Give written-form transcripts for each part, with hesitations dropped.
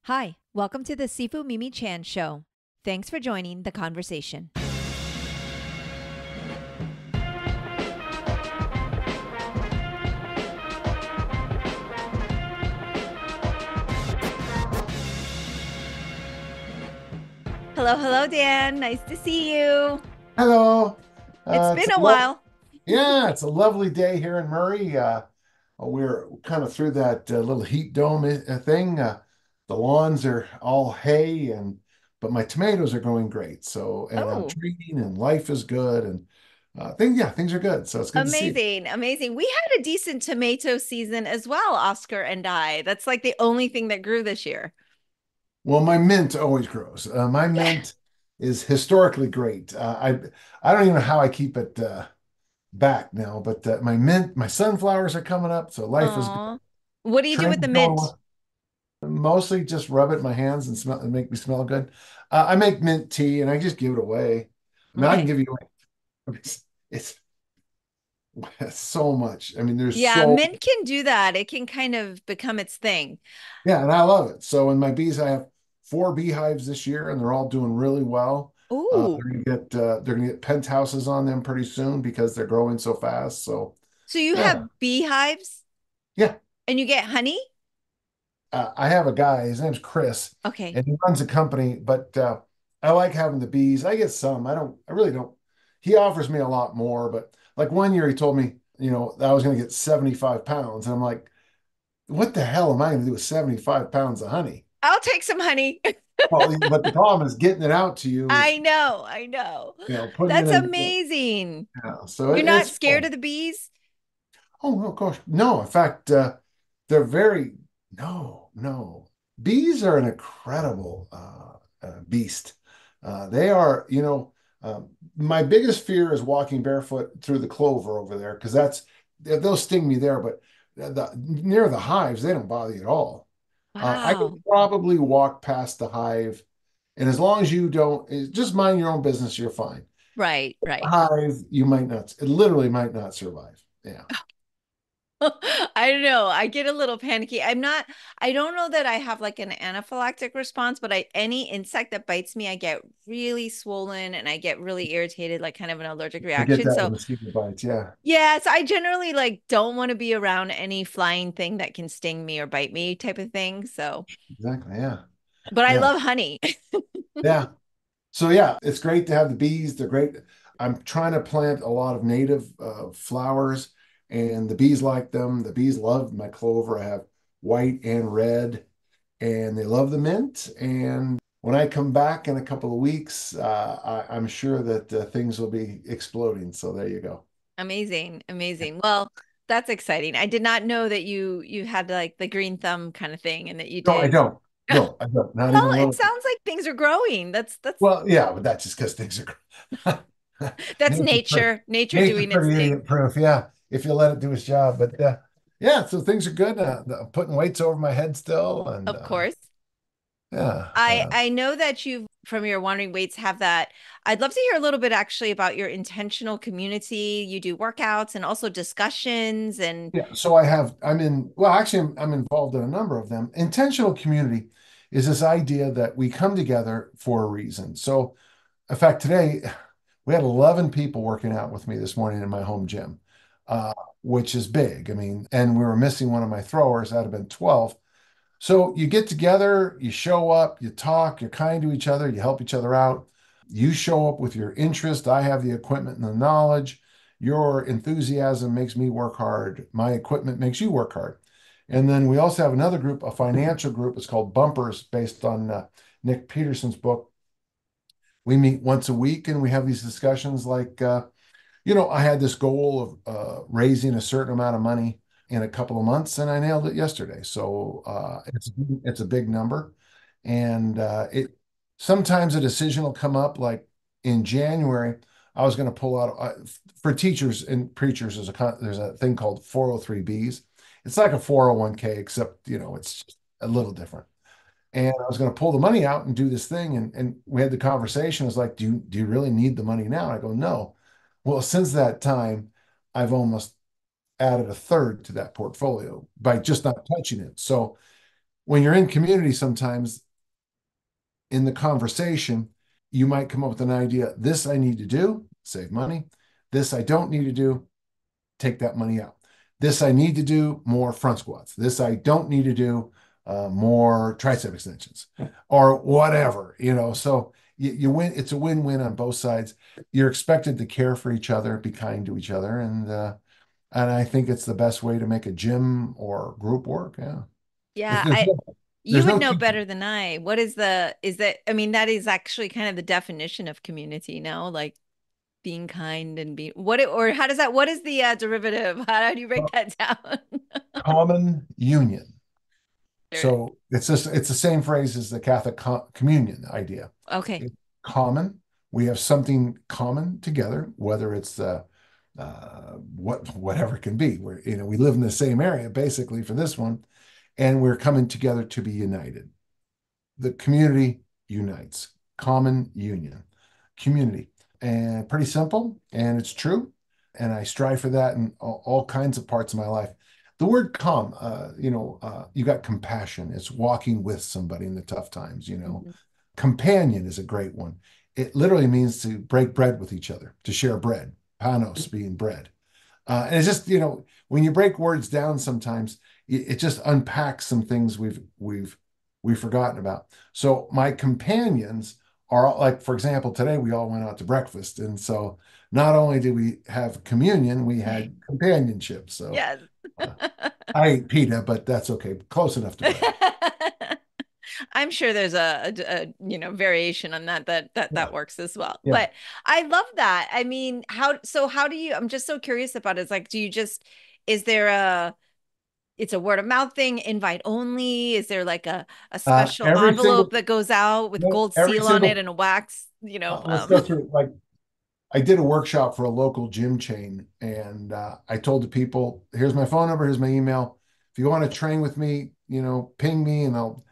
Hi, welcome to the Sifu Mimi Chan Show. Thanks for joining the conversation. Hello, hello, Dan. Nice to see you. Hello. It's It's been a a while. it's a lovely day here in Murray. We're kind of through that little heat dome thing. The lawns are all hay but my tomatoes are growing great. So, and I'm Oh, treating and life is good and things are good. So it's good to see you. amazing, amazing. We had a decent tomato season as well, Oscar and I. That's like the only thing that grew this year. Well, my mint always grows. My mint is historically great. I don't even know how I keep it back now, but my sunflowers are coming up, so life is good. Aw. What do you do with Trim's the going mint? well. Mostly just rub it in my hands and smell and make me smell good. I make mint tea and I just give it away. I mean, I can Okay. give you it's, it's so much. I mean, there's Yeah, so mint can do that. It can kind of become its thing. yeah, and I love it. So in my bees, I have four beehives this year, and they're all doing really well. Ooh. They're gonna get penthouses on them pretty soon because they're growing so fast. So So you yeah, have beehives yeah. and you get honey? I have a guy, his name's Chris, Okay. and he runs a company, but I like having the bees. I get some. I really don't. He offers me a lot more, but like one year he told me, that I was going to get 75 pounds. And I'm like, what the hell am I going to do with 75 pounds of honey? I'll take some honey. Well, but the problem is getting it out to you is, I know, I know. putting it That's in. amazing. So You're not it's scared fun. of the bees? Oh, no, gosh. No, in fact, they're very, no, no. Bees are an incredible beast. They are, my biggest fear is walking barefoot through the clover over there because they'll sting me there, but near the hives, they don't bother you at all. I can Wow. probably walk past the hive, and as long as you don't, just mind your own business, you're fine. Right, The right. hive, you might not, it literally might not survive. Yeah. I don't know. I get a little panicky. I don't know that I have like an anaphylactic response, but any insect that bites me, I get really swollen and I get really irritated, like kind of an allergic I get reaction. that with So, mosquito bites. Yeah, yes, I generally like don't want to be around any flying thing that can sting me or bite me type of thing. So, exactly. Yeah, but I yeah, love honey. yeah. So yeah, it's great to have the bees. They're great. I'm trying to plant a lot of native flowers, and the bees like them. The bees love my clover. I have white and red, and they love the mint. And when I come back in a couple of weeks, I'm sure that things will be exploding. So there you go. Amazing, amazing. Well, that's exciting. I did not know that you had like the green thumb kind of thing and that you No, I did. don't. No, I don't. Not even a Well, it little. sounds like things are growing. That's Well, yeah, but that's just because things are that's nature's pretty, nature, nature nature's doing its pretty thing. idiot proof. Yeah, if you let it do its job. But yeah, so things are good. I'm putting weights over my head still, and Of course. yeah, I know that you from your Wandering Weights have that. I'd love to hear a little bit actually about your intentional community. You do workouts and also discussions and yeah. So I'm in. Well, actually, I'm involved in a number of them. Intentional community is this idea that we come together for a reason. So, in fact, today we had 11 people working out with me this morning in my home gym, uh, which is big. I mean, and we were missing one of my throwers. That'd have been 12. So you get together, you show up, you talk, you're kind to each other, you help each other out. You show up with your interest. I have the equipment and the knowledge. Your enthusiasm makes me work hard. My equipment makes you work hard. And then we also have another group, a financial group. It's called Bumpers, based on Nick Peterson's book. We meet once a week and we have these discussions like, I had this goal of raising a certain amount of money in a couple of months, and I nailed it yesterday. So it's a big number, and it sometimes a decision will come up. Like in January, I was going to pull out for teachers and preachers. There's a thing called 403(b)s. It's like a 401(k), except it's just a little different. And I was going to pull the money out and do this thing, and we had the conversation. I was like, "Do you really need the money now?" And I go, "No." Well, since that time, I've almost added a third to that portfolio by just not touching it. So when you're in community, sometimes in the conversation, you might come up with an idea. This I need to do, save money. This I don't need to do, take that money out. This I need to do, more front squats. This I don't need to do, more tricep extensions or whatever, So you win. It's a win-win on both sides. You're expected to care for each other, be kind to each other, and I think it's the best way to make a gym or group work. Yeah. There's, Yeah, there's I no, you there's would no know teaching. better than I. What is the is that I mean that is actually kind of the definition of community, no? Like being kind and being or how does that what is the derivative? How do you break that down? Common union. There- So it's the same phrase as the Catholic communion idea. Okay. It's common. We have something common together, whether it's whatever it can be. We live in the same area basically for this one, and we're coming together to be united. The community unites. Common union, community, and pretty simple, and it's true. And I strive for that in all kinds of parts of my life. The word calm, you got compassion. It's walking with somebody in the tough times. Mhm. Companion is a great one. It literally means to break bread with each other, to share bread, panos being bread. And it's just, when you break words down sometimes, it just unpacks some things we've forgotten about. So my companions are like, for example, today we all went out to breakfast. And so not only did we have communion, we had companionship. So Yes. uh, I ate pita, but that's okay. Close enough to bread. I'm sure there's variation on that Yeah. works as well. Yeah. But I love that. I mean, how do you I'm just so curious about it. It's like, do you just is there a it's a word of mouth thing, invite only? Is there like a special Every single, envelope that goes out with no, gold every seal on it single, and a wax, let's go through like I did a workshop for a local gym chain, and I told the people, "Here's my phone number. Here's my email. If you want to train with me, ping me, and I'll."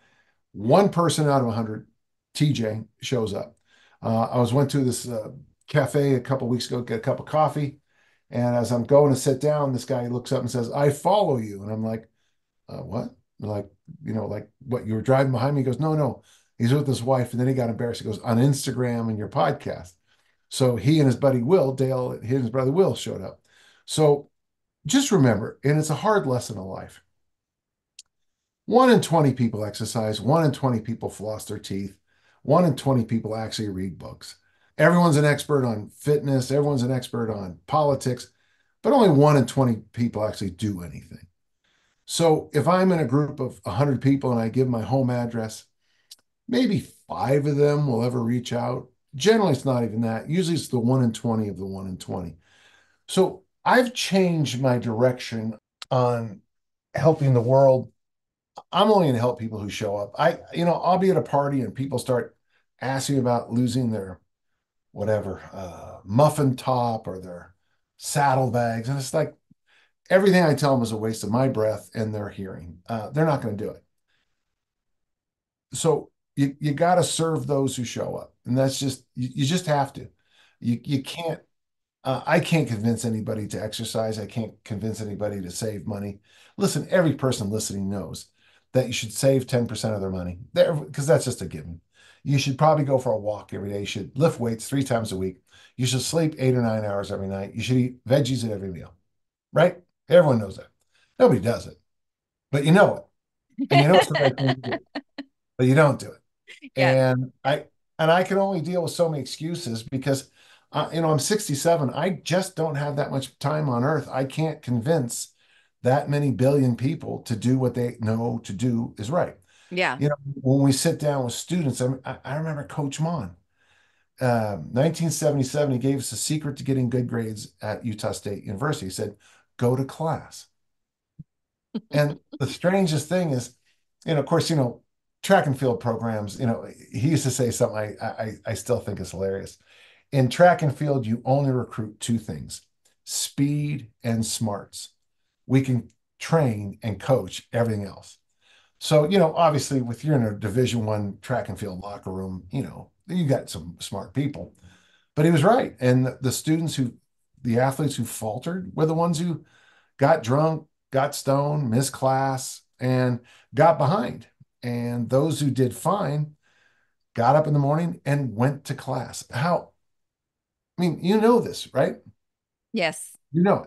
One person out of 100, TJ, shows up. Went to this cafe a couple weeks ago, get a cup of coffee, and as I'm going to sit down, this guy looks up and says, "I follow you," and I'm like, "What?" Like, like what? You were driving behind me? He goes, "No, no." He's with his wife, and then he got embarrassed. He goes, "On Instagram and your podcast." So he and his buddy Will, Dale, he and his brother Will showed up. So just remember, and it's a hard lesson in life. 1 in 20 people exercise, 1 in 20 people floss their teeth, 1 in 20 people actually read books. Everyone's an expert on fitness, everyone's an expert on politics, but only 1 in 20 people actually do anything. So if I'm in a group of 100 people and I give my home address, maybe five of them will ever reach out. Generally, it's not even that. Usually, it's the 1 in 20 of the 1 in 20. So I've changed my direction on helping the world. I'm only going to help people who show up. I'll be at a party and people start asking about losing their whatever, muffin top or their saddlebags. And it's like everything I tell them is a waste of my breath and their hearing. They're not going to do it. So you got to serve those who show up. And that's you just have to. You can't I can't convince anybody to exercise. I can't convince anybody to save money. Listen, every person listening knows that you should save 10% of their money there because that's just a given. You should probably go for a walk every day. You should lift weights 3 times a week. You should sleep 8 or 9 hours every night. You should eat veggies at every meal, right? Everyone knows that. Nobody does it, but you know it. And you know it's the right thing to do, but you don't do it. Yes. And I can only deal with so many excuses because I'm 67. I just don't have that much time on earth. I can't convince that many billion people to do what they know to do is right. Yeah. When we sit down with students, I remember Coach Mon, 1977, he gave us the secret to getting good grades at Utah State University. He said, go to class. And the strangest thing is, of course, track and field programs, he used to say something I still think is hilarious. In track and field, you only recruit two things, speed and smarts. We can train and coach everything else. So, obviously, with you're in a Division I track and field locker room, you got some smart people. But he was right. And the athletes who faltered were the ones who got drunk, got stoned, missed class, and got behind. And those who did fine got up in the morning and went to class. I mean, you know this, right? Yes. You know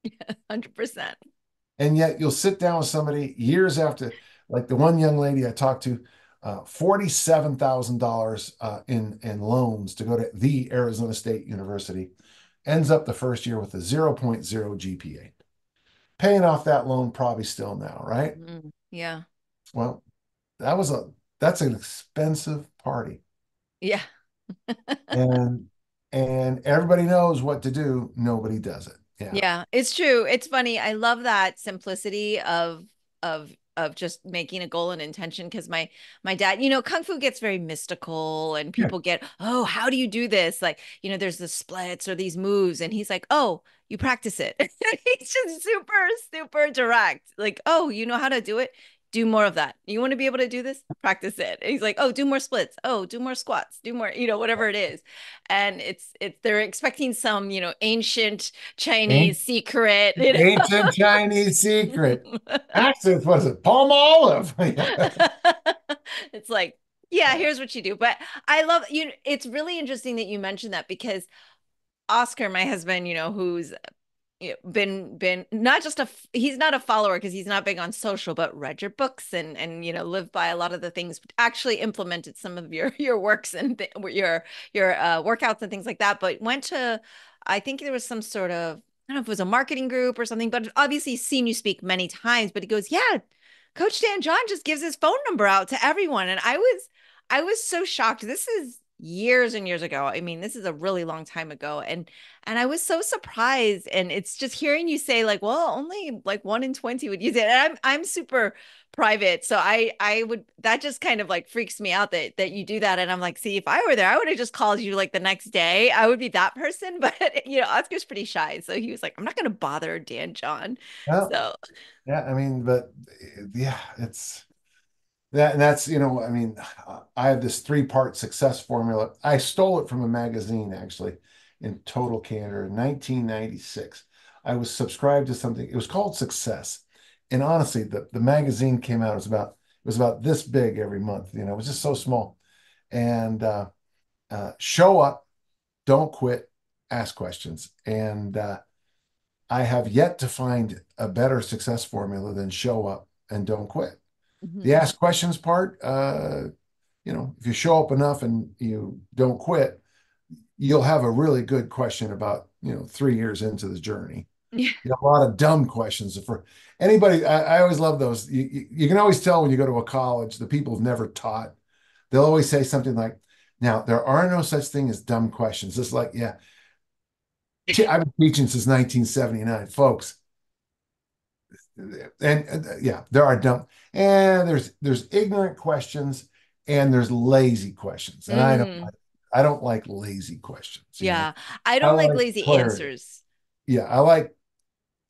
it. 100%. And yet you'll sit down with somebody years after, like the one young lady I talked to, $47,000 in loans to go to the Arizona State University, ends up the first year with a zero point 0.0 GPA. Paying off that loan probably still now, right? Yeah. Well, that was a that's an expensive party. Yeah. And everybody knows what to do, nobody does it. Yeah. Yeah, it's true. It's funny. I love that simplicity of just making a goal and intention because my dad, kung fu gets very mystical and Yeah. people get, "Oh, how do you do this?" Like, there's the splits or these moves and he's like, "Oh, you practice it." He's just super super direct. Like, "Oh, you know how to do it? Do more of that. You want to be able to do this? Practice it." And he's like, "Oh, do more splits. Oh, do more squats. Do more, whatever it is." And it's they're expecting some, ancient An- Chinese secret, Ancient Chinese secret. Actually, was it palm olive? Yeah. It's like, yeah, here's what you do. But I love it's really interesting that you mentioned that because Oscar, my husband, who's been not just he's not a follower because he's not big on social, but read your books and lived by a lot of the things, actually implemented some of your works and your workouts and things like that, but went to, I think there was some sort of, I don't know if it was a marketing group or something, but obviously he's seen you speak many times. But he goes, yeah, Coach Dan John just gives his phone number out to everyone. And I was so shocked. This is years and years ago. I mean, this is a really long time ago. And I was so surprised. And it's just hearing you say, like, well, only like 1 in 20 would use it. And I'm super private. So I would, that just kind of like freaks me out that you do that. And I'm like, see, if I were there, I would have just called you like the next day. I would be that person. But Oscar's pretty shy. So he was like, I'm not gonna bother Dan John. Well, So yeah, I mean, but yeah, it's that, and that's, I mean, I have this three-part success formula. I stole it from a magazine, actually, in total candor in 1996. I was subscribed to something, it was called Success. And honestly, the magazine came out, it was about this big every month, it was just so small. And show up, don't quit, ask questions. And I have yet to find a better success formula than show up and don't quit. The mhm. ask questions part, if you show up enough and you don't quit, you'll have a really good question about, 3 years into the journey. Yeah. You know, a lot of dumb questions for anybody. I always love those. You can always tell when you go to a college, the people have never taught. They'll always say something like, now, there are no such thing as dumb questions. It's like, yeah, I've been teaching since 1979, folks. And yeah, there are dumb, and there's ignorant questions and there's lazy questions. And Mm, I don't like lazy questions, yeah. I I don't like like lazy clarity. answers. Yeah, I like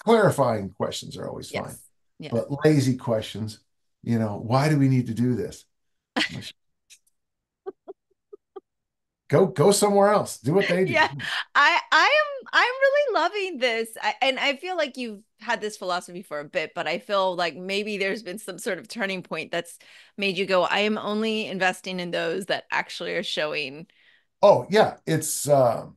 clarifying questions are always fine. Yes. Yeah. But lazy questions, why do we need to do this? Go somewhere else. Do what they do. Yeah, I'm really loving this. And I feel like you've had this philosophy for a bit, but I feel like maybe there's been some sort of turning point that's made you go, I am only investing in those that actually are showing. Oh, yeah, it's so,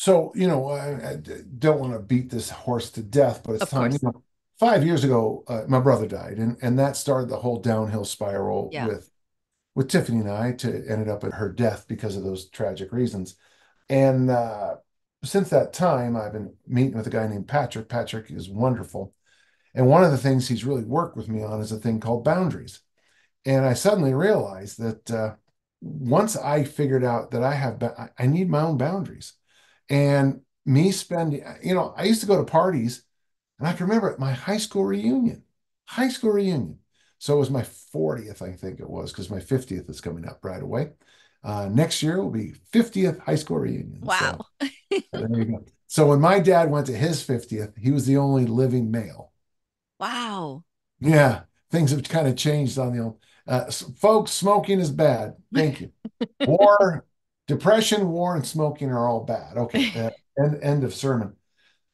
I don't want to beat this horse to death, but it's Of time. course. 5 years ago, my brother died, and that started the whole downhill spiral Yeah. with Tiffany and I to ended up at her death because of those tragic reasons. And since that time, I've been meeting with a guy named Patrick. Patrick is wonderful, and one of the things he's really worked with me on is a thing called boundaries. And I suddenly realized that once I figured out that I need my own boundaries. And me spending, I used to go to parties, and I can remember at my high school reunion. So it was my 40th, I think it was, because my 50th is coming up right away. Next year will be 50th high school reunion. So Wow. there you go. So when my dad went to his 50th, he was the only living male. Wow. Yeah, things have kind of changed on the old. Folks, smoking is bad. Thank you. War, depression, war, and smoking are all bad. Okay, end of sermon.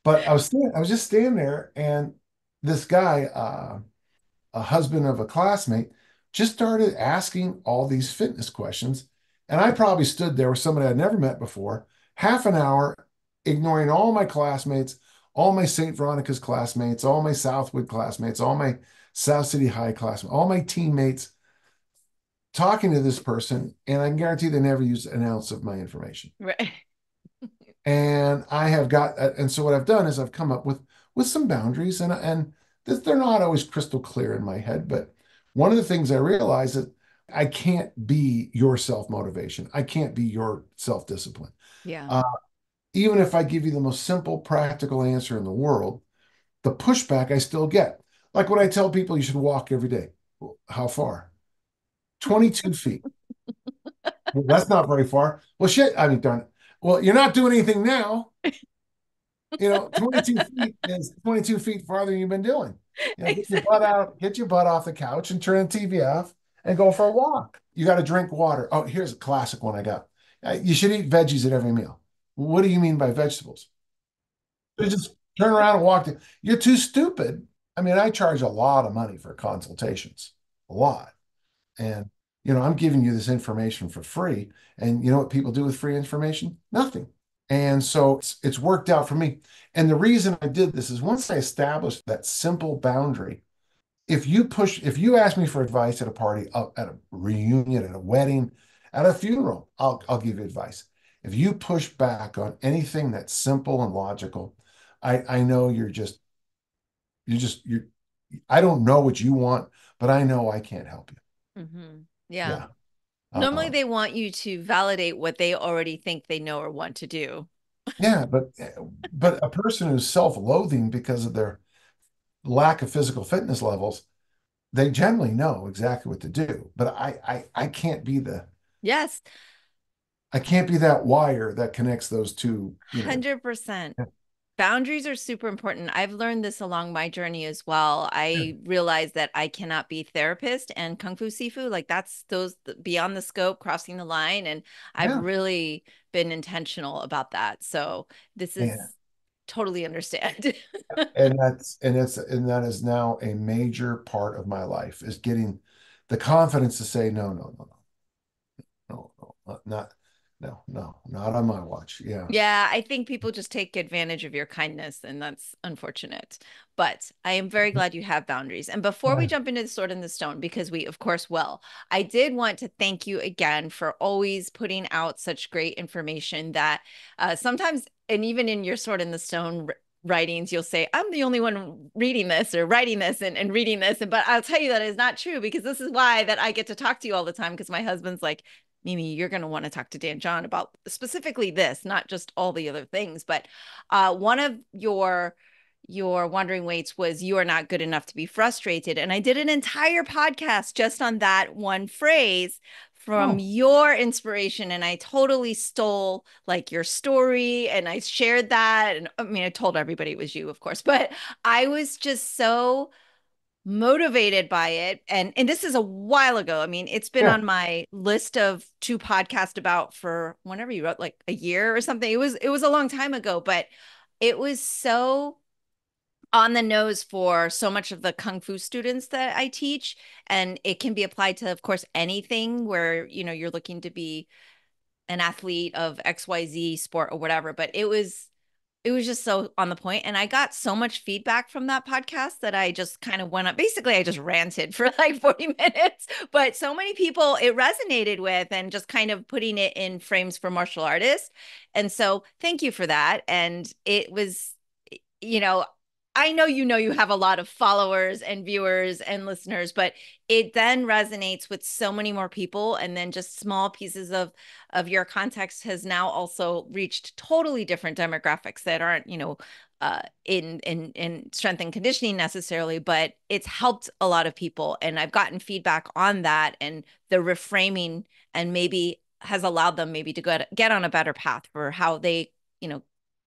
But I was just standing there, and this guy, a husband of a classmate, just started asking all these fitness questions. And I probably stood there with somebody I'd never met before, half an hour, ignoring all my classmates, all my St. Veronica's classmates, all my Southwood classmates, all my South City High classmates, all my teammates, talking to this person. And I can guarantee they never used an ounce of my information. Right. And I have got, and so what I've done is I've come up with some boundaries, and they're not always crystal clear in my head. But one of the things I realize is I can't be your self-motivation. I can't be your self-discipline. Yeah. Uh, Even if I give you the most simple, practical answer in the world, the pushback I still get. Like when I tell people you should walk every day. Well, how far? 22 feet. Well, that's not very far. Well, shit. I mean, darn it. Well, you're not doing anything now. 22 feet is 22 feet farther than you've been doing. Get your butt Exactly. out, get your butt off the couch and turn the TV off and go for a walk. You got to drink water. Oh, here's a classic one I got. You should eat veggies at every meal. What do you mean by vegetables? You just turn around and walk. You're too stupid. I mean, I charge a lot of money for consultations, a lot. And, I'm giving you this information for free. And you know what people do with free information? Nothing. And so it's worked out for me. And the reason I did this is once I established that simple boundary, if you ask me for advice at a party, at a reunion, at a wedding, at a funeral, I'll give you advice. If you push back on anything that's simple and logical, I know you're, I don't know what you want, but I know I can't help you. Yeah. Yeah. Normally Uh, they want you to validate what they already think they know or want to do. yeah, but a person who's self-loathing because of their lack of physical fitness levels, they generally know exactly what to do. But I can't be Yes, I can't be that wire that connects those two, 100%. Boundaries are super important. I've learned this along my journey as well. Yeah. I realized that I cannot be therapist and Kung Fu Sifu. Like that's those beyond the scope, crossing the line. And I've Yeah. really been intentional about that. So this Yeah. is totally understand. And that is now a major part of my life is getting the confidence to say no, no, no, no, no, no, not on my watch. Yeah. Yeah, I think people just take advantage of your kindness, and that's unfortunate. But I am very glad you have boundaries. And before we Yeah. jump into the sword and the stone, because we, of course, will, I did want to thank you again for always putting out such great information that sometimes, and even in your sword and the stone writings, you'll say, I'm the only one reading this or writing this and reading this. And but I'll tell you that is not true because this is why that I get to talk to you all the time because my husband's like, Mimi, you're going to want to talk to Dan John about specifically this, not just all the other things. But one of your wandering weights was you are not good enough to be frustrated, and I did an entire podcast just on that one phrase from Oh, your inspiration, and I totally stole like your story, and I shared that, and I mean, I told everybody it was you, of course, but I was just so motivated by it and this is a while ago. I mean, it's been yeah. on my list of two podcasts about for whenever you wrote like a year or something. It was a long time ago, but it was so on the nose for so much of the kung fu students that I teach, and it can be applied to of course anything where you're looking to be an athlete of XYZ sport or whatever, but it was just so on the point, and I got so much feedback from that podcast that I just kind of went up. Basically, I just ranted for like 40 minutes, but so many people it resonated with, and just kind of putting it in frames for martial artists. And so thank you for that. And it was, you know, I know you have a lot of followers and viewers and listeners, but it then resonates with so many more people. And then just small pieces of your context has now also reached totally different demographics that aren't, in strength and conditioning necessarily, but it's helped a lot of people. And I've gotten feedback on that and the reframing, and maybe has allowed them maybe to get on a better path for how they,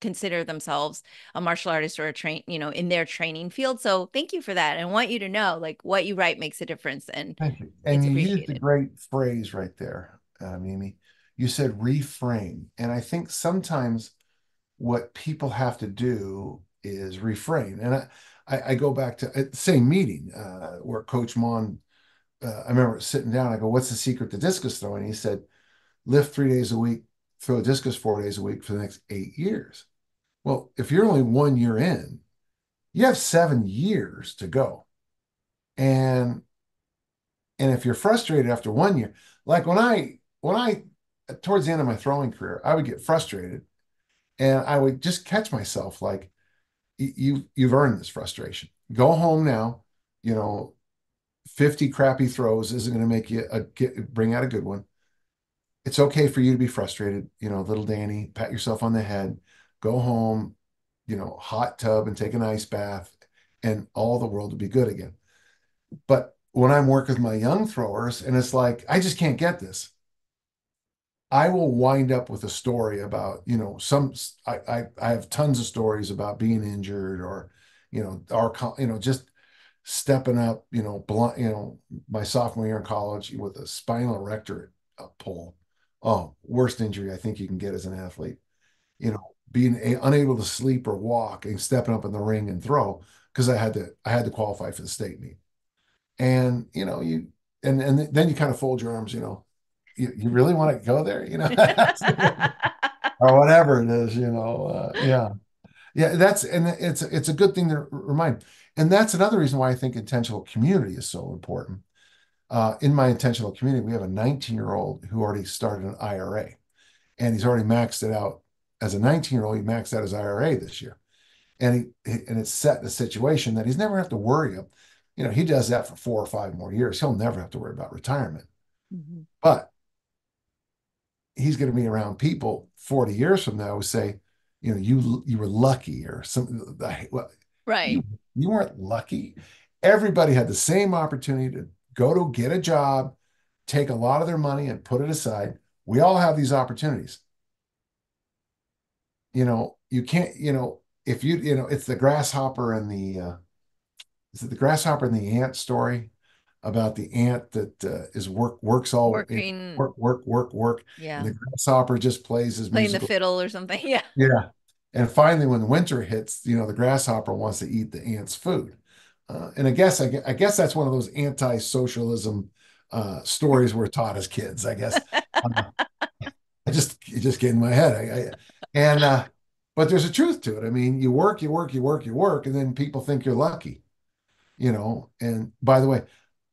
consider themselves a martial artist or a in their training field. So thank you for that. And I want you to know like what you write makes a difference and Thank you. And it's you used a appreciated. great phrase right there, Mimi. You said reframe. And I think sometimes what people have to do is reframe. And I go back to the same meeting where Coach Mon, I remember sitting down. I go, "What's the secret to discus throwing?" He said, "Lift 3 days a week, throw discus 4 days a week for the next 8 years." Well, if you're only 1 year in, you have 7 years to go. And if you're frustrated after 1 year, like when I towards the end of my throwing career, I would get frustrated and I would just catch myself like, You've earned this frustration. Go home now. You know, 50 crappy throws isn't going to make you bring out a good one. It's okay for you to be frustrated. You know, little Danny, pat yourself on the head, go home, hot tub and take an ice bath, and all the world will be good again. But when I'm working with my young throwers and it's like, I just can't get this, I will wind up with a story about, I have tons of stories about being injured or, just stepping up, blunt, my sophomore year in college with a spinal erector pull. Oh, worst injury I think you can get as an athlete. Being unable to sleep or walk and stepping up in the ring and throw because I had to qualify for the state meet. And then you kind of fold your arms, you really want to go there, or whatever it is, yeah. Yeah, it's a good thing to remind. And that's another reason why I think intentional community is so important. In my intentional community, we have a 19-year-old who already started an IRA, and he's already maxed it out. As a 19-year-old, he maxed out his IRA this year, and it's set in a situation that he's never have to worry of. He does that for 4 or 5 more years. He'll never have to worry about retirement. Mhm. But he's going to be around people 40 years from now who say, you were lucky or something. Well, Right. you you weren't lucky. Everybody had the same opportunity to go to get a job, take a lot of their money and put it aside. We all have these opportunities. You can't, if it's the grasshopper and the is it the grasshopper and the ant story about the ant that is works all Working, work, and yeah. the grasshopper just plays his Playing the musical. fiddle or something. Yeah. Yeah. And finally, when winter hits, the grasshopper wants to eat the ant's food. And I guess that's one of those anti-socialism stories we're taught as kids. I guess it just get in my head. And but there's a truth to it. I mean, you work, you work, you work, you work, and then people think you're lucky. And by the way,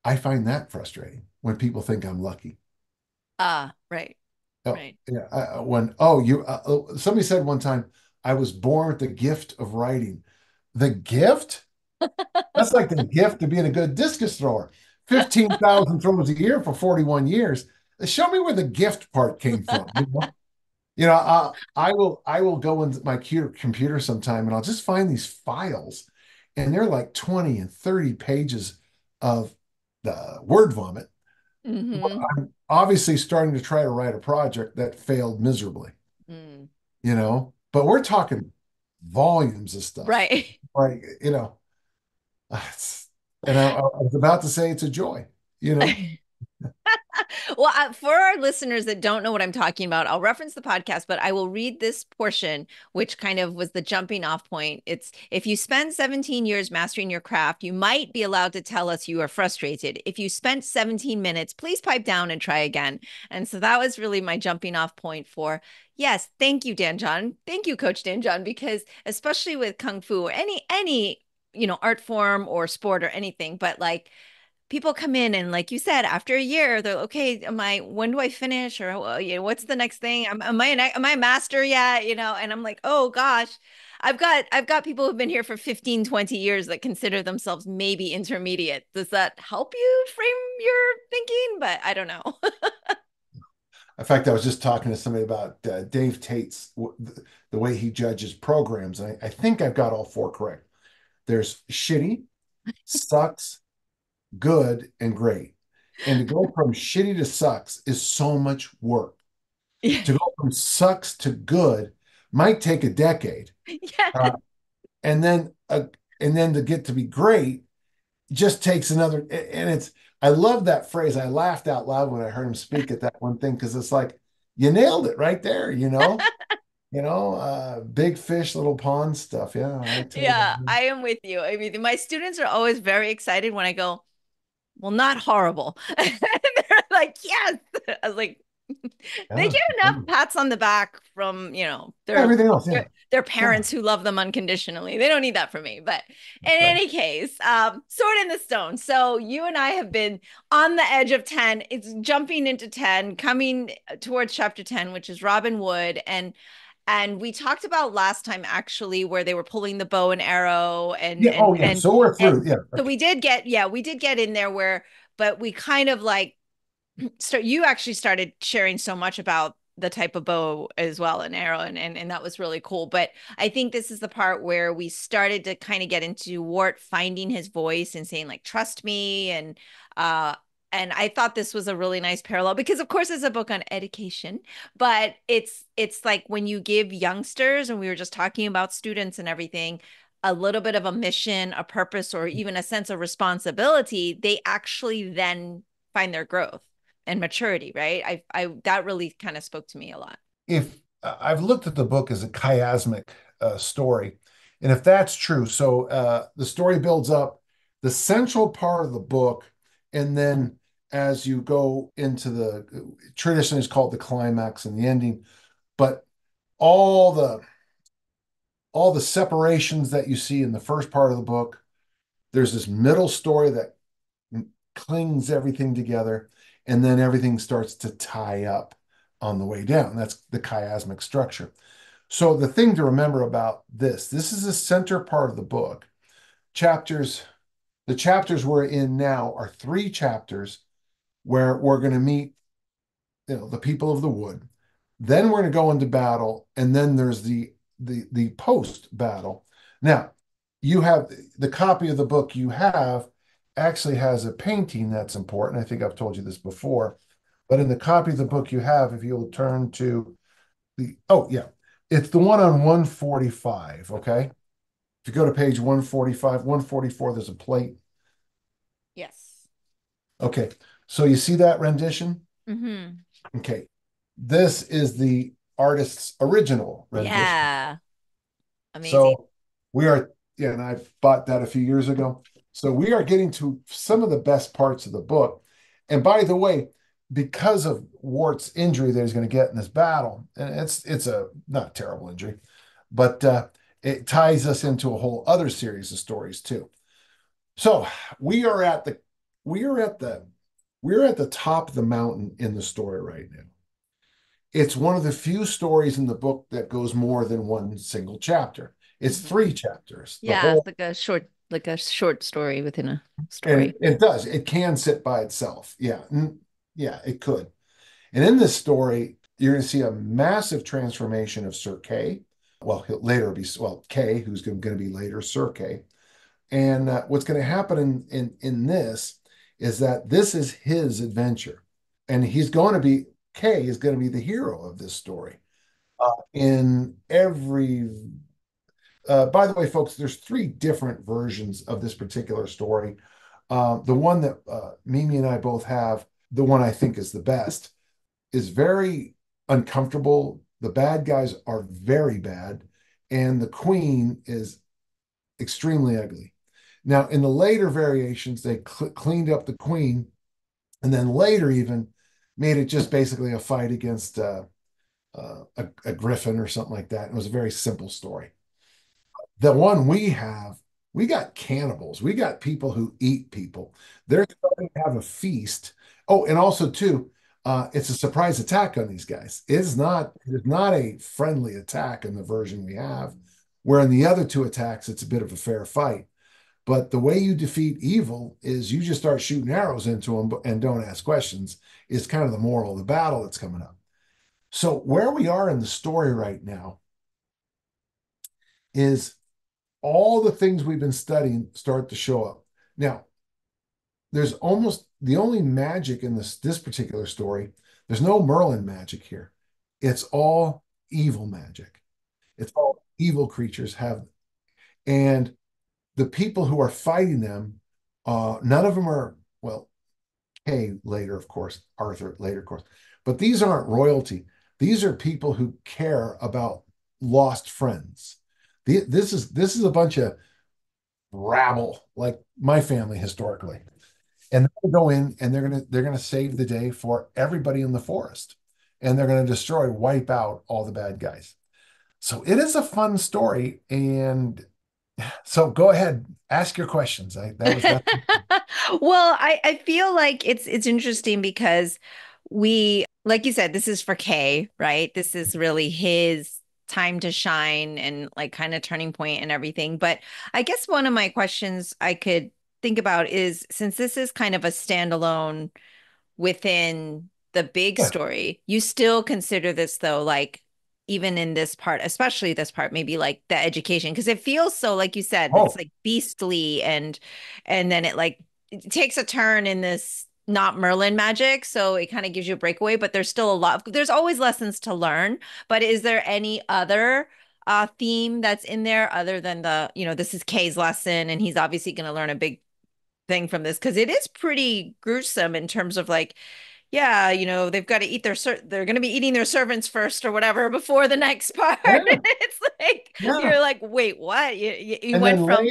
I find that frustrating when people think I'm lucky. Ah, right. Oh, Right. yeah. Somebody said one time, I was born with the gift of writing. The gift? That's like the gift of being a good discus thrower. 15,000 throws a year for 41 years. Show me where the gift part came from. I will go into my computer sometime and I'll just find these files, and they're like 20 and 30 pages of the word vomit. Hmm. I'm obviously starting to try to write a project that failed miserably, Mm. but we're talking volumes of stuff, Right. right? And I was about to say it's a joy, you know? Well, for our listeners that don't know what I'm talking about, I'll reference the podcast, but I will read this portion, which kind of was the jumping off point. It's if you spend 17 years mastering your craft, you might be allowed to tell us you are frustrated. If you spent 17 minutes, please pipe down and try again. And so that was really my jumping off point for, yes, thank you, Dan John. Thank you, Coach Dan John, because especially with Kung Fu or any, art form or sport or anything, but like, people come in and like you said, after a year, they're okay, when do I finish? Or what's the next thing? Am I a master yet? And I'm like, oh gosh, I've got people who've been here for 15, 20 years that consider themselves maybe intermediate. Does that help you frame your thinking? But I don't know. In fact, I was just talking to somebody about Dave Tate's the way he judges programs. And I think I've got all four correct. There's shitty, sucks, good, and great. And to go from shitty to sucks is so much work. Yeah. To go from sucks to good might take a decade. Yeah. Uh, and then to get to be great just takes another. And I love that phrase. I laughed out loud when I heard him speak at that one thing because it's like you nailed it right there. big fish, little pond stuff. Yeah, I totally Yeah, agree. I am with you. I mean, my students are always very excited when I go, well, not horrible. And they're like, yes. I was like, they Yeah. get enough pats on the back from, Everything else, yeah. their Yeah. parents who love them unconditionally. They don't need that from me. But in That's right. any case, Sword in the Stone. So you and I have been on the edge of 10. It's jumping into 10, coming towards chapter 10, which is Robin Wood. And we talked about last time actually where they were pulling the bow and arrow and Yeah. and Oh, yeah. and So we're and through. Yeah. so Okay. we did get in there where, but we kind of like start, you actually started sharing so much about the type of bow as well, and arrow, and that was really cool. But I think this is the part where we started to kind of get into Wart finding his voice and saying like trust me, uh and I thought this was a really nice parallel because of course it's a book on education, but it's like when you give youngsters, and we were just talking about students and everything, a little bit of a mission, a purpose, or even a sense of responsibility, they actually then find their growth and maturity, right? I that really kind of spoke to me a lot. If I've looked at the book as a chiasmic story, and if that's true, so the story builds up the central part of the book, and then as you go into the traditionally it's called the climax and the ending, but all the all the separations that you see in the first part of the book, there's this middle story that clings everything together, and then everything starts to tie up on the way down. That's the chiasmic structure. So the thing to remember about this is the center part of the book. Chapters, the chapters we're in now are three chapters where we're going to meet, the people of the wood. Then we're going to go into battle, and then there's the post battle. Now, you have the copy of the book you have actually has a painting that's important. I think I've told you this before, but in the copy of the book you have, if you'll turn to oh yeah, it's the one on 145. Okay, if you go to page 145, 144, there's a plate. Yes. Okay, so you see that rendition? Mm-hmm. Okay, this is the artist's original rendition. Yeah. Amazing. So we are, yeah, and I bought that a few years ago. So we are getting to some of the best parts of the book. And by the way, because of Wart's injury that he's going to get in this battle, and it's a not terrible injury, but it ties us into a whole other series of stories too. So we are at the we are at the we're at the top of the mountain in the story right now. It's one of the few stories in the book that goes more than one single chapter. It's Mm-hmm. three chapters. The Yeah, it's whole, like a short story within a and story. it does. It can sit by itself. Yeah. Yeah, it could. And in this story, you're going to see a massive transformation of Sir Kay. Well, he'll later be, well, Kay, who's going to be later Sir Kay. And what's going to happen in this is that this is his adventure. And he's going to be, Kay is going to be the hero of this story. In every by the way, folks, there's three different versions of this particular story. The one that Mimi and I both have, the one I think is the best, is very uncomfortable. The bad guys are very bad, and the queen is extremely ugly. Now, in the later variations, they cleaned up the queen, and then later even made it just basically a fight against a griffin or something like that. It was a very simple story. The one we have, we got cannibals. We got people who eat people. They're starting to have a feast. Oh, and also too, it's a surprise attack on these guys. It's not a friendly attack in the version we have, where in the other two attacks, it's a bit of a fair fight. But the way you defeat evil is you just start shooting arrows into them and don't ask questions, is kind of the moral of the battle that's coming up. So where we are in the story right now is all the things we've been studying start to show up. Now, there's almost the only magic in this particular story. There's no Merlin magic here. It's all evil magic. It's all evil creatures have, and the people who are fighting them, none of them are well. Kay later, of course, Arthur later, of course, but these aren't royalty. These are people who care about lost friends. This is a bunch of rabble, like my family historically. And they'll go in and they're gonna save the day for everybody in the forest. And they're gonna destroy, wipe out all the bad guys. So it is a fun story. And so go ahead, ask your questions. I that was that. Well, I feel like it's interesting because we, like you said, this is for Kay, right? This is really his time to shine and like kind of turning point and everything. But I guess one of my questions I could think about is, since this is kind of a standalone within the big Yeah. story, you still consider this though, like even in this part, especially this part, maybe like the education, because it feels so, like you said, it's Oh, like beastly and then it takes a turn in this not Merlin magic, so it kind of gives you a breakaway, but there's still a lot there's always lessons to learn. But is there any other theme that's in there other than this is Kay's lesson and he's obviously going to learn a big thing from this because it is pretty gruesome in terms of like, yeah, they've got to eat they're going to be eating their servants first or whatever before the next part. yeah, It's like yeah. you're like, wait, what? You And went then from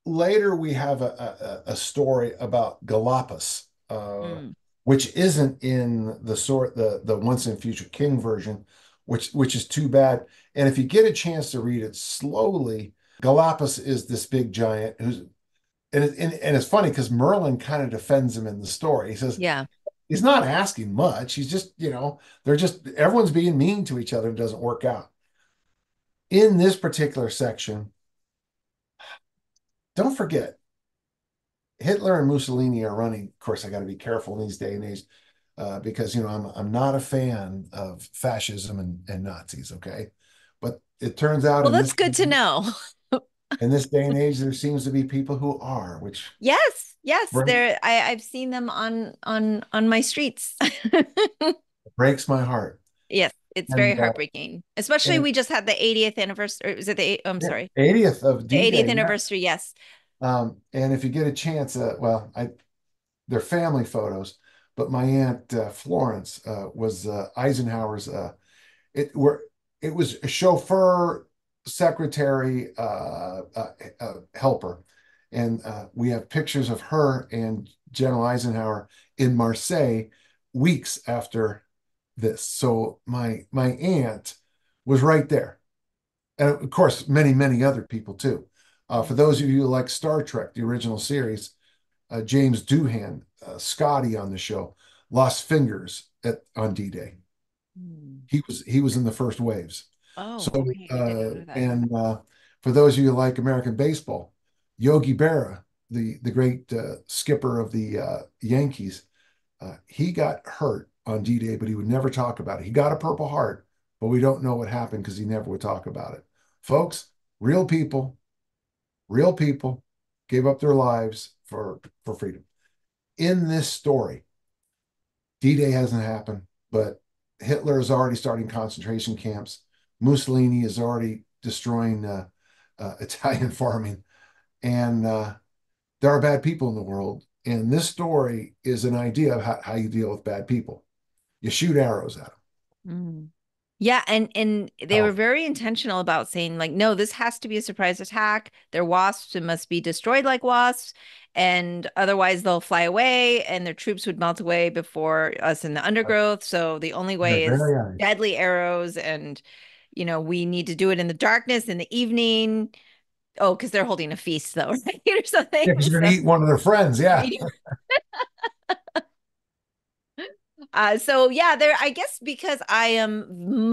later we have a story about Galapagos, mm, which isn't in the Once and Future King version, which is too bad. And if you get a chance to read it slowly, Galapagos is this big giant who's and it's funny because Merlin kind of defends him in the story. He says yeah. he's not asking much. He's just, they're just everyone's being mean to each other. It doesn't work out. In this particular section, don't forget Hitler and Mussolini are running. Of course, I got to be careful in these day and age because I'm not a fan of fascism and Nazis. Okay, but it turns out Well, that's good to know. in this day and age there seems to be people who are, which Yes, yes, break, I've seen them on my streets. breaks my heart. Yes, it's very And heartbreaking. Especially and we just had the 80th anniversary, or was it I'm yeah, sorry, 80th of the 80th D-Day. Yeah. anniversary. Yes. And if you get a chance, well, they're family photos, but my aunt Florence was Eisenhower's. Where it was a chauffeur, secretary, helper, and we have pictures of her and General Eisenhower in Marseille weeks after this. So my aunt was right there, and of course many other people too. For those of you who like Star Trek, the original series, James Doohan, Scotty on the show, lost fingers on D-Day. Mm. He was in the first waves. So Oh, okay. I did not know that. and for those of you who like American baseball, Yogi Berra, the great skipper of the Yankees, he got hurt on D-Day, but he would never talk about it. He got a Purple Heart, but we don't know what happened because he never would talk about it. Folks, real people, real people gave up their lives for freedom. In this story, D-Day hasn't happened, but Hitler is already starting concentration camps. Mussolini is already destroying Italian farming, and there are bad people in the world. And this story is an idea of how you deal with bad people. You shoot arrows at them. Mm. Yeah, and they were Powerful. very intentional about saying like, no, this has to be a surprise attack. They're wasps and must be destroyed like wasps, and otherwise they'll fly away and their troops would melt away before us in the undergrowth. So the only They're way is very eyes. deadly arrows, and we need to do it in the darkness in the evening. Oh, because they're holding a feast though, right? Or something. Yeah, because you're So going to eat one of their friends. Yeah. so yeah, there, I guess because I am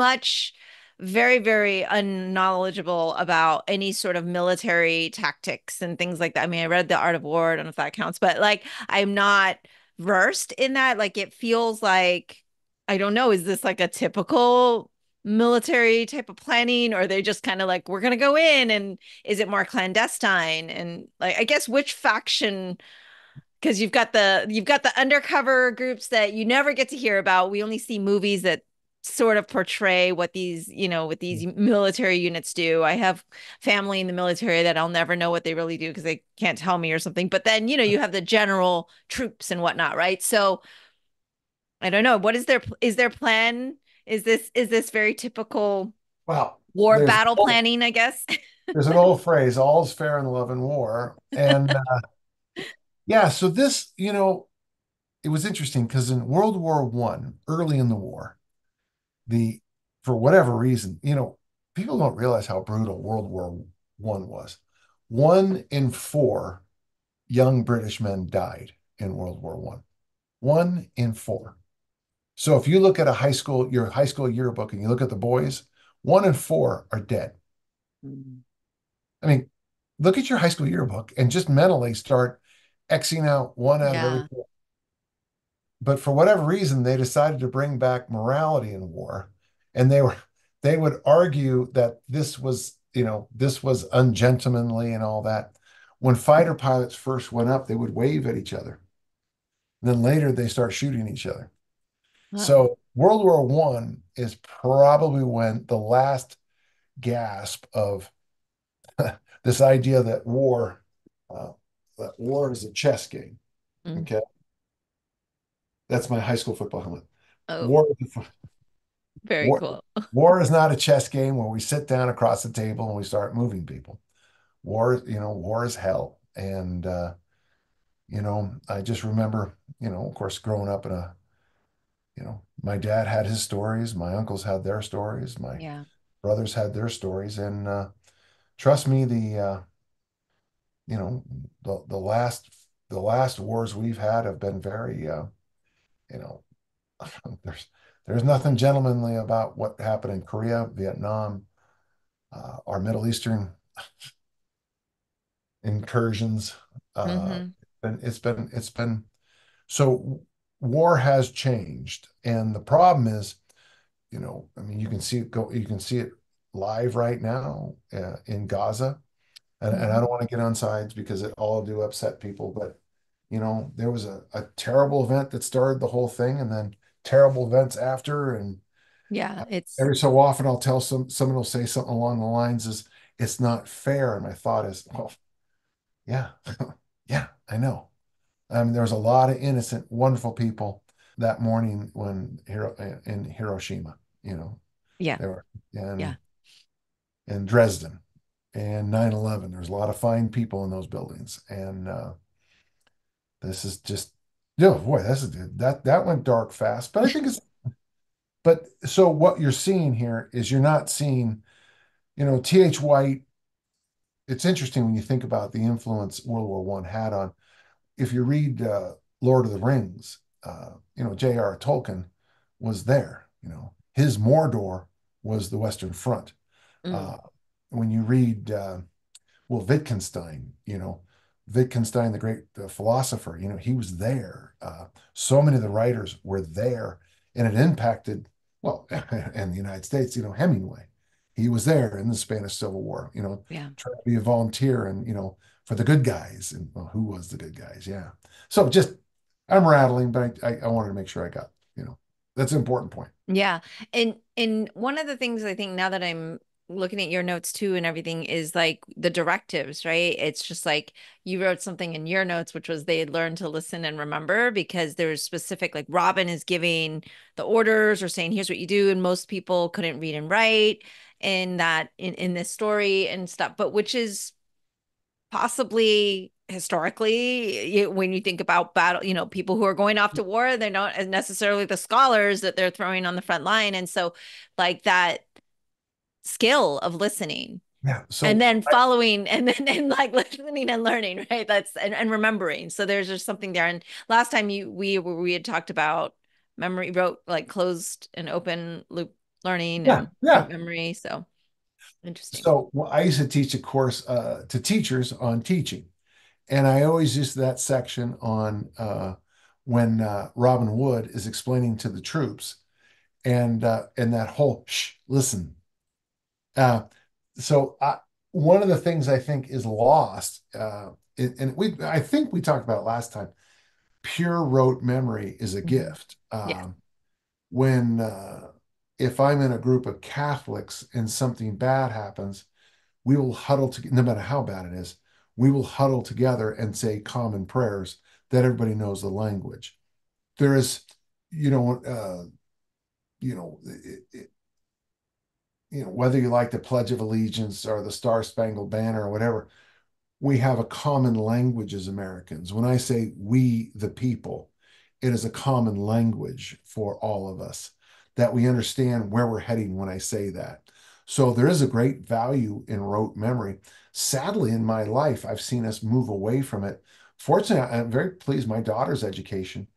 very, very unknowledgeable about any sort of military tactics and things like that. I mean, I read The Art of War, I don't know if that counts, but like I'm not versed in that. Like it feels like, I don't know, is this like a typical military type of planning, or are they just kind of like, we're gonna go in, and is it more clandestine? And like, I guess which faction, because you've got the undercover groups that you never get to hear about. We only see movies that sort of portray what these military units do. I have family in the military that I'll never know what they really do because they can't tell me or something. But then, you have the general troops and whatnot, right? So I don't know. What is their plan? Is this very typical? Well, War battle planning, I guess. there's an old phrase, all's fair in love and war. And yeah, so this, it was interesting because in World War One, early in the war, the for whatever reason, people don't realize how brutal World War One was. 1 in 4 young British men died in World War One. 1 in 4. So if you look at your high school yearbook, and you look at the boys, 1 in 4 are dead. Mm. I mean, look at your high school yearbook and just mentally start Xing out one out of every Yeah. four. But for whatever reason, they decided to bring back morality in war. And they would argue that this was ungentlemanly and all that. When fighter pilots first went up, they would wave at each other. And then later they start shooting each other. Oh, So World War One is probably when the last gasp of this idea uh, that war is a chess game. mm. Okay, that's my high school football helmet. Oh, War, very war, cool. war is not a chess game where we sit down across the table and we start moving people. War is hell. And I just remember, of course, growing up my dad had his stories, my uncles had their stories, my Yeah. brothers had their stories, and trust me, you know, the last wars we've had have been very, you know, there's there's nothing gentlemanly about what happened in Korea, Vietnam, our Middle Eastern incursions. Uh, Hmm. and it's been so war has changed, and the problem is, I mean, you can see it live right now in Gaza. And I Hmm. don't want to get on sides because it all do upset people, but there was a terrible event that started the whole thing, and then terrible events after. And Yeah. It's, every so often I'll tell someone will say something along the lines is it's not fair. And my thought is, well, yeah, yeah, I know. There was a lot of innocent, wonderful people that morning in Hiroshima, yeah. there were Yeah. and Dresden and 9/11. There's a lot of fine people in those buildings. And this is just, boy, that went dark fast. But I think but so what you're seeing here is you're not seeing, T.H. White. It's interesting when you think about the influence World War One had on, if you read Lord of the Rings, J.R. Tolkien was there. His Mordor was the Western Front. Mm. Uh, when you read Wittgenstein, Wittgenstein, the great philosopher, he was there. So many of the writers were there, and it impacted, well, in the United States, Hemingway. He was there in the Spanish Civil War, Yeah. trying to be a volunteer and, for the good guys. And well, who was the good guys? Yeah. So just, I'm rattling, but I wanted to make sure I got, that's an important point. Yeah. And one of the things I think now that I'm looking at your notes too and everything is like the directives, right? It's just like you wrote something in your notes, which was they had learned to listen and remember because there's specific, like Robin is giving the orders or saying, here's what you do. And most people couldn't read and write in this story and stuff, but which is possibly historically when you think about battle, people who are going off to war, they're not necessarily the scholars that they're throwing on the front line. And so like that skill of listening Yeah. and So then following and like listening and learning, right? That's and remembering. So there's just something there. And last time we had talked about memory, wrote like closed and open loop learning yeah, and yeah. memory. So interesting. So well, I used to teach a course to teachers on teaching. And I always use that section on when Robin Wood is explaining to the troops, and that whole listen. Uh, so one of the things I think is lost, and I think we talked about it last time. Pure rote memory is a Mhm. gift. Yeah. When if I'm in a group of Catholics and something bad happens, we will huddle together, no matter how bad it is, we will huddle together and say common prayers that everybody knows the language. There is, you know, uh, you know, whether you like the Pledge of Allegiance or the Star Spangled Banner or whatever, we have a common language as Americans. When I say we, the people, it is a common language for all of us that we understand where we're heading when I say that. So there is a great value in rote memory. Sadly, in my life, I've seen us move away from it. Fortunately, I'm very pleased. My daughter's education,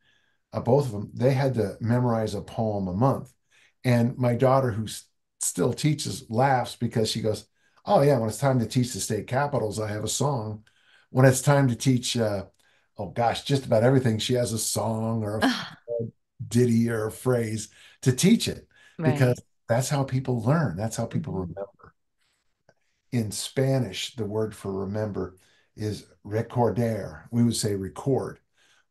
both of them, they had to memorize a poem a month. And my daughter, who still teaches, laughs because she goes, "Oh, yeah, when it's time to teach the state capitals, I have a song. When it's time to teach, oh gosh, just about everything, she has a song or a ditty or a phrase to teach it because Right. that's how people learn. That's how people Mhm. remember. In Spanish, the word for remember is recordar. We would say record,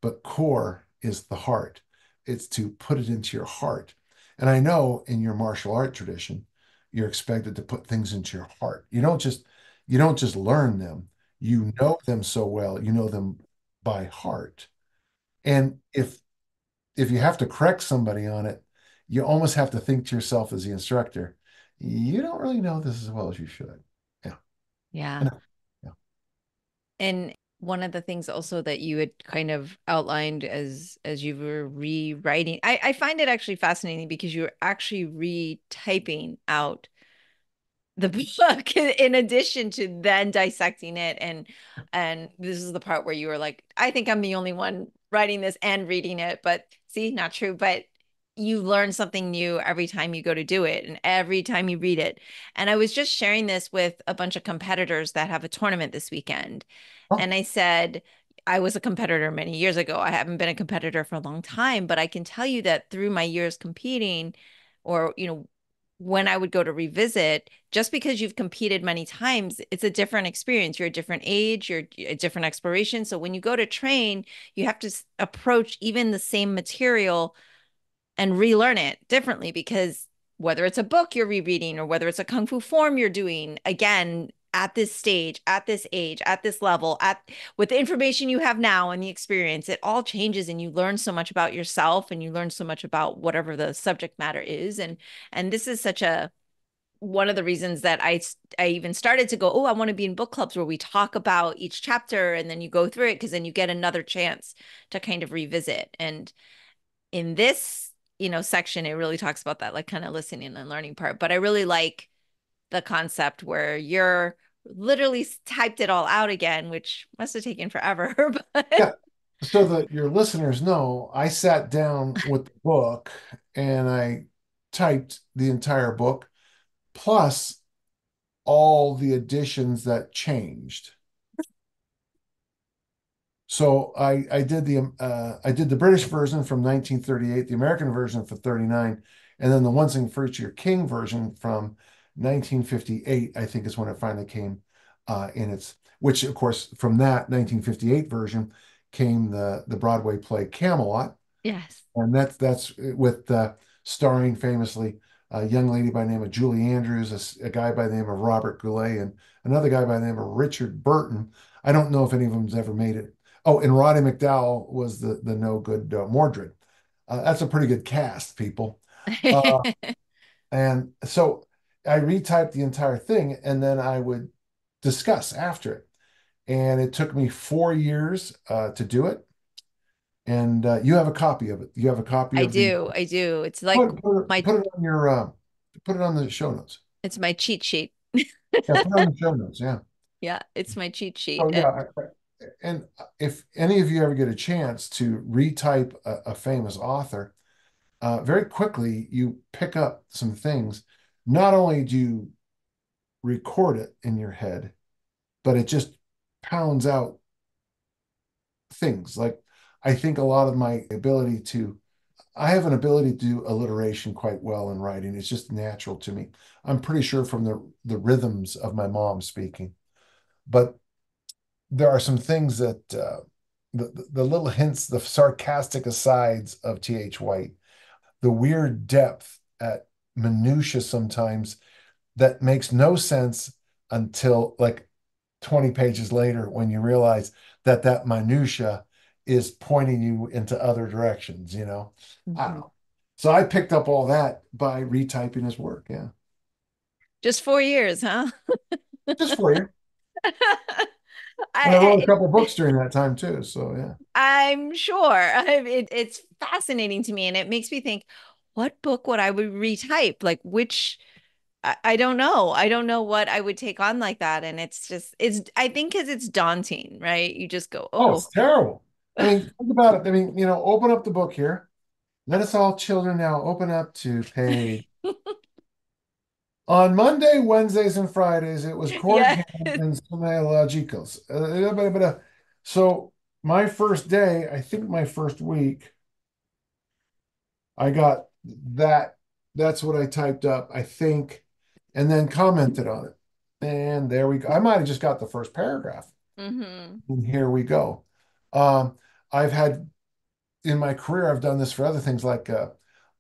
but core is the heart. It's to put it into your heart. And I know in your martial art tradition, you're expected to put things into your heart. You don't just learn them. You know them so well, you know them by heart. And if you have to correct somebody on it, you almost have to think to yourself as the instructor, you don't really know this as well as you should. Yeah. I Yeah. know. Yeah. And one of the things also that you had kind of outlined as you were rewriting, I find it actually fascinating because you're actually retyping out the book in addition to then dissecting it, and this is the part where you were like, I think I'm the only one writing this and reading it, but see, not true. But you learn something new every time you go to do it and every time you read it. And I was just sharing this with a bunch of competitors that have a tournament this weekend, Oh, and I said, I was a competitor many years ago. I haven't been a competitor for a long time, but I can tell you that through my years competing, or when I would go to revisit, just because you've competed many times, it's a different experience. You're a different age, you're a different exploration. So when you go to train, you have to approach even the same material and relearn it differently, because whether it's a book you're rereading or whether it's a kung fu form you're doing, again, at this stage, at this age, at this level, at with the information you have now and the experience, it all changes, and you learn so much about yourself and you learn so much about whatever the subject matter is. And this is such a one of the reasons that I even started to go, oh, I want to be in book clubs where we talk about each chapter and then you go through it, because then you get another chance to kind of revisit. And in this, section, it really talks about that, like kind of listening and learning part. But I really like the concept where you're literally typed it all out again, which must have taken forever. But yeah. So that your listeners know, I sat down with the book and I typed the entire book plus all the additions that changed. So I did the British version from 1938, the American version for 39, and then the One Sing for Each Year King version from 1958, I think is when it finally came in its, which of course from that 1958 version came the Broadway play Camelot, yes. and that's with starring famously a young lady by the name of Julie Andrews, a guy by the name of Robert Goulet, and another guy by the name of Richard Burton. I don't know if any of them's ever made it. Oh, and Roddy McDowall was the no good Mordred. That's a pretty good cast, people. Uh, and so I retyped the entire thing, and then I would discuss after it. And it took me 4 years to do it. And you have a copy of it. You have a copy I of the do. I do. It's like my put it on your put it on the show notes. it's my cheat sheet. Yeah, put it on the show notes. Yeah. Yeah, it's my cheat sheet. Oh yeah. And if any of you ever get a chance to retype a famous author, very quickly you pick up some things. Not only do you record it in your head, but it just pounds out things. Like I think a lot of my ability to I have an ability to do alliteration quite well in writing. It's just natural to me. I'm pretty sure from the rhythms of my mom speaking. But there are some things that the little hints, the sarcastic asides of T.H. White, the weird depth at minutia sometimes that makes no sense until like 20 pages later when you realize that that minutia is pointing you into other directions. I don't Mhm. know. So I picked up all that by retyping his work. Yeah. Just 4 years, huh? just for you. And I wrote a I, couple books during that time too. So yeah. I'm sure. It's fascinating to me, and it makes me think, what book would I would retype? Like which I don't know. I don't know what I would take on like that. And it's just it's I think because it's daunting, right? You just go, Oh, oh, it's terrible. I mean, think about it. I mean, open up the book here. Let us all children now open up to page. On Monday, Wednesdays, and Fridays, it was chord yeah. jam and Logicals. So my first day, I think my first week, I got that. That's what I typed up, I think, and then commented on it. And there we go. I might have just got the first paragraph. Hmm. And here we go. Um, I've had in my career, I've done this for other things like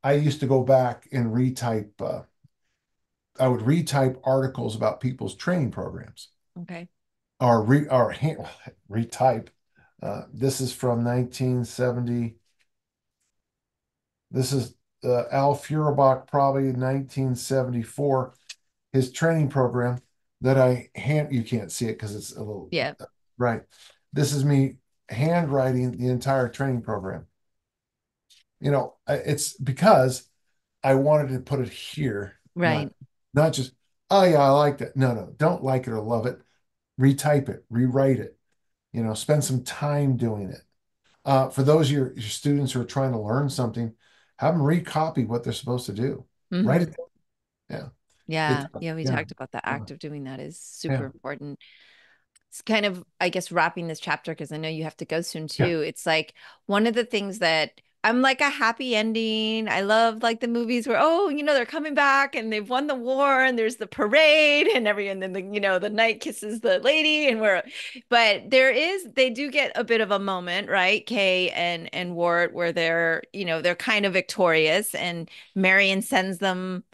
I used to go back and retype. I would retype articles about people's training programs Okay. or retype. This is from 1970. This is Al Feuerbach, probably 1974. His training program that you can't see it because it's a little Yeah. right. This is me handwriting the entire training program. It's because I wanted to put it here, Right. not just, oh yeah, I liked it. No, no, don't like it or love it. Retype it, rewrite it, spend some time doing it. For those of your students who are trying to learn something, have them recopy what they're supposed to do. Write Hmm. it down. Yeah. It's Yeah. Yeah. We yeah. talked about the Yeah. act of doing that is super Yeah. important. It's kind of, I guess, wrapping this chapter because I know you have to go soon Yeah. too. It's like one of the things that I'm like a happy ending. I love like the movies where, oh, they're coming back and they've won the war and there's the parade and then the knight kisses the lady but they do get a bit of a moment, right? Kay and Wart where they're kind of victorious and Marion sends them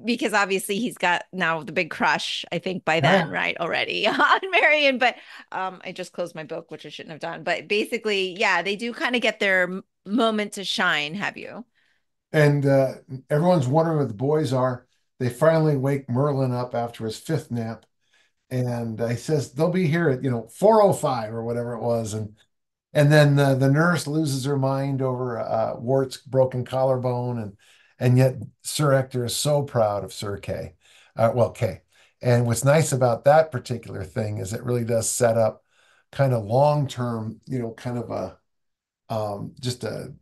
because obviously he's got now the big crush, I think by then, Yeah. right, already on Marion. But I just closed my book, which I shouldn't have done. But basically, yeah, they do kind of get their moment to shine. Have you? And everyone's wondering what the boys are. They finally wake Merlin up after his fifth nap. And he says they'll be here at 4:05 or whatever it was, and then the nurse loses her mind over Wart's broken collarbone, and yet Sir Ector is so proud of Sir Kay, well Kay. And what's nice about that particular thing is it really does set up kind of long term, kind of a just a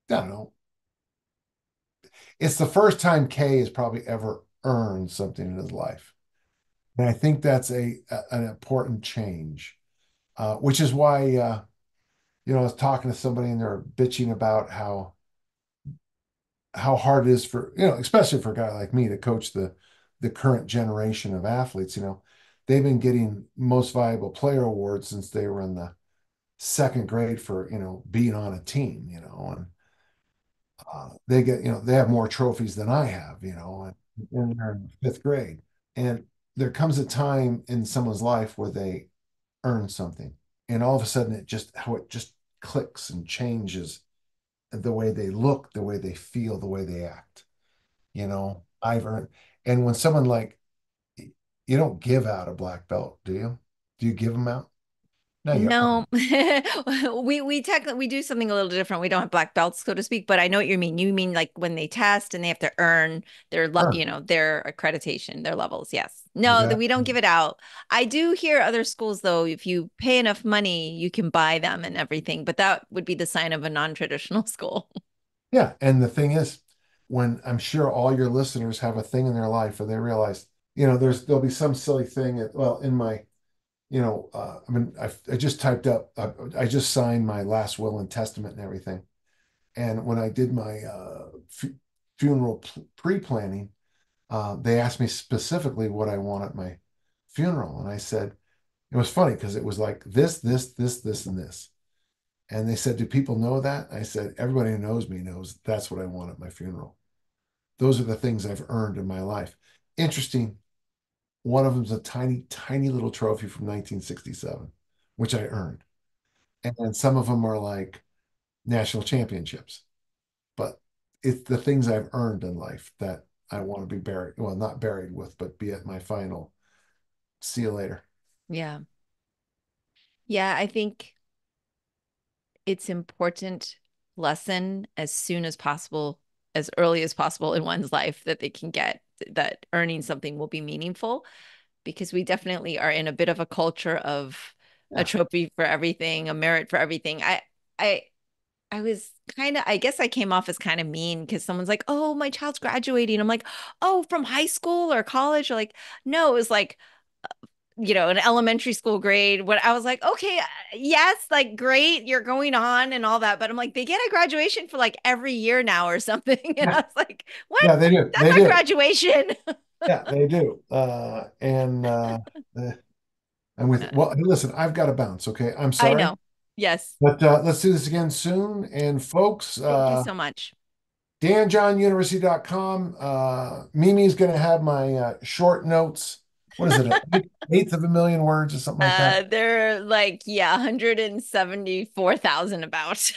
I don't know. It's the first time Kay has probably ever earned something in his life, and I think that's an important change, which is why. I was talking to somebody and they're bitching about how hard it is for, especially for a guy like me to coach the current generation of athletes. They've been getting most valuable player awards since they were in the second grade for, being on a team, and they have more trophies than I have, and they're in fifth grade. And there comes a time in someone's life where they earn something, and all of a sudden it just clicks and changes the way they look, the way they feel, the way they act. I've earned, and when someone like you don't give out a black belt, do you? Do you give them out? No, you No, earn. we technically we do something a little different. We don't have black belts, so to speak, but I know what you mean. You mean like when they test and they have to earn Earn. their accreditation, their levels. Yes. No, that we don't Exactly. give it out. I do hear other schools though, if you pay enough money, you can buy them and everything, but that would be the sign of a non-traditional school. Yeah, and the thing is, when I'm sure all your listeners have a thing in their life where they realize, there'll be some silly thing. Well, in my, I mean, I just typed up, I just signed my last will and testament and everything. And when I did my funeral pre-planning, they asked me specifically what I want at my funeral. And I said, it was funny because it was like this, and this. And they said, do people know that? I said, everybody who knows me knows that's what I want at my funeral. Those are the things I've earned in my life. Interesting. One of them is a tiny, tiny little trophy from 1967, which I earned. And then some of them are like national championships. But it's the things I've earned in life that I want to be buried. Well, not buried with, but be at my final. See you later. Yeah. Yeah, I think it's important lesson as soon as possible, as early as possible in one's life that they can get that earning something will be meaningful because we definitely are in a bit of a culture of a Yeah. trophy for everything, a merit for everything. I I was kind of, I guess I came off as kind of mean because someone's like, "Oh, my child's graduating." I'm like, "Oh, from high school or college?" Or like, no, it was like, an elementary school grade. When I was like, "Okay, yes, like great, you're going on and all that." But I'm like, they get a graduation for like every year now or something. And I Yeah. was like, "What? Yeah, they do. That's They not do. graduation." Yeah, they do. And with, well, hey, listen, I've got to bounce. Okay. I'm I sorry, know. Yes. but let's do this again soon. And folks, Thank you so much. danjohnuniversity.com. Mimi's going to have my short notes. What is it? An eighth of a million words or something like that. They're like, yeah, 174,000 about.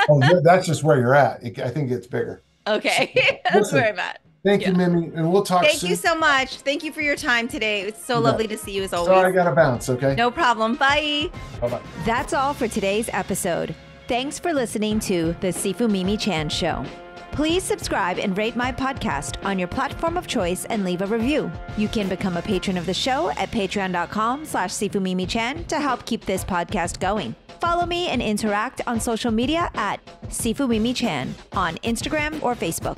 Oh, that's just where you're at. I think it's bigger. So Okay. That's where listen, I'm at. thank you, Yeah. Mimi, and we'll talk Thank you soon. so much. Thank you for your time today. It's so You bet. lovely to see you as Sorry, I always. got to bounce. Okay. No problem. Bye. Bye bye. That's all for today's episode. Thanks for listening to The Sifu Mimi Chan Show. Please subscribe and rate my podcast on your platform of choice and leave a review. You can become a patron of the show at patreon.com/SifuMimiChan to help keep this podcast going. Follow me and interact on social media at Sifu Mimi Chan on Instagram or Facebook.